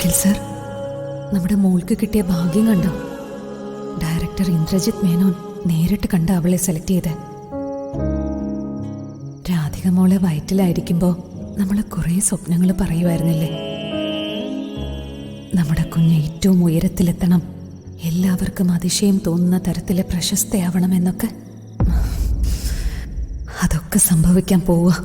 Akhil sir, നമ്മുടെ മോൾക്ക് കിട്ടിയ ഭാഗ്യം കണ്ടോ? ഡയറക്ടർ ഇന്ദ്രജിത് മേനോൻ നേരിട്ട് കണ്ട അവളെ സെലക്ട് ചെയ്ത്. രാധിക മോളെ വയറ്റിലായിരിക്കുമ്പോ നമ്മൾ കുറേ സ്വപ്നങ്ങൾ പറയുമായിരുന്നില്ലേ? നമ്മുടെ കുഞ്ഞ് ഏറ്റവും ഉയരത്തിലെത്തണം, എല്ലാവർക്കും അതിശയം തോന്നുന്ന തരത്തില് പ്രശസ്തയാവണമെന്നൊക്കെ. അതൊക്കെ സംഭവിക്കാൻ പോവുക.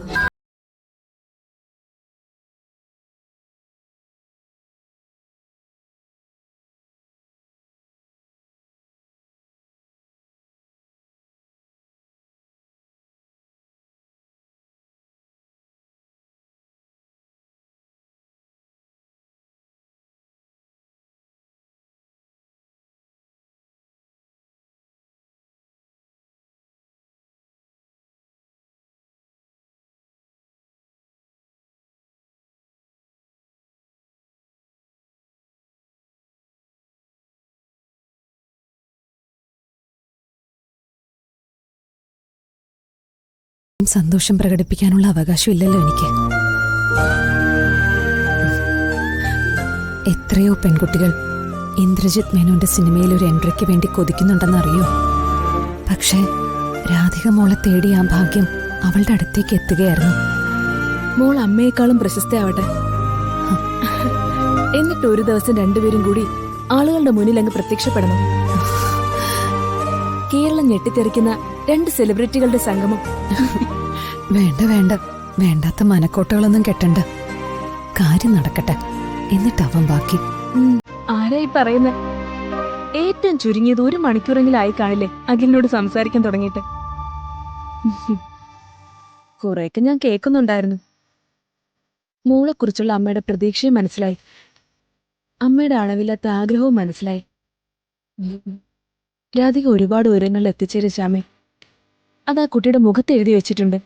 സന്തോഷം പ്രകടിപ്പിക്കാനുള്ള അവകാശം ഇല്ലല്ലോ എനിക്ക്. എത്രയോ പെൺകുട്ടികൾ ഇന്ദ്രജിത് മേനോന്റെ സിനിമയിൽ ഒരു എൻട്രിക്ക് വേണ്ടി കൊതിക്കുന്നുണ്ടെന്നറിയോ? പക്ഷേ രാധിക മോളെ തേടി ആ ഭാഗ്യം അവളുടെ അടുത്തേക്ക് എത്തുകയായിരുന്നു. മോൾ അമ്മയെക്കാളും പ്രശസ്തയാവട്ടെ. എന്നിട്ട് ഒരു ദിവസം രണ്ടുപേരും കൂടി ആളുകളുടെ മുന്നിൽ അങ്ങ് പ്രത്യക്ഷപ്പെടണം. കേരളം ഞെട്ടിത്തെറിക്കുന്ന രണ്ട് സെലിബ്രിറ്റികളുടെ സംഗമം. വേണ്ട വേണ്ട, വേണ്ടാത്ത മനക്കോട്ടകളൊന്നും കെട്ടണ്ട. കാര്യം നടക്കട്ടെ, എന്നിട്ടാവാം ബാക്കി. ആരായി പറയുന്ന? ഏറ്റവും ചുരുങ്ങിയത് 1 മണിക്കൂറെങ്കിലും ആയി കാണില്ലേ അഖിലിനോട് സംസാരിക്കാൻ തുടങ്ങിയിട്ട്? കുറെയൊക്കെ ഞാൻ കേൾക്കുന്നുണ്ടായിരുന്നു. മോളെക്കുറിച്ചുള്ള അമ്മയുടെ പ്രതീക്ഷയും മനസ്സിലായി, അമ്മയുടെ അളവില്ലാത്ത ആഗ്രഹവും മനസ്സിലായി. രാധിക ഒരുപാട് ഉയരങ്ങളിൽ എത്തിച്ചേരും ശ്യാമേ. അതാ കുട്ടിയുടെ മുഖത്ത് എഴുതി വെച്ചിട്ടുണ്ട്.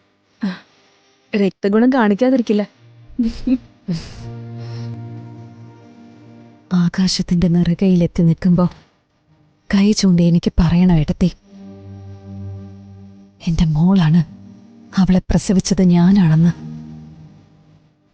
രക്തഗുണം കാണിക്കാതിരിക്കില്ല. ആകാശത്തിന്റെ നിറകയിലെത്തി നിൽക്കുമ്പോ കൈ ചൂണ്ടി എനിക്ക് പറയണം, ഏട്ടത്തി, എന്റെ മോളാണ്, അവളെ പ്രസവിച്ചത് ഞാനാണെന്ന്.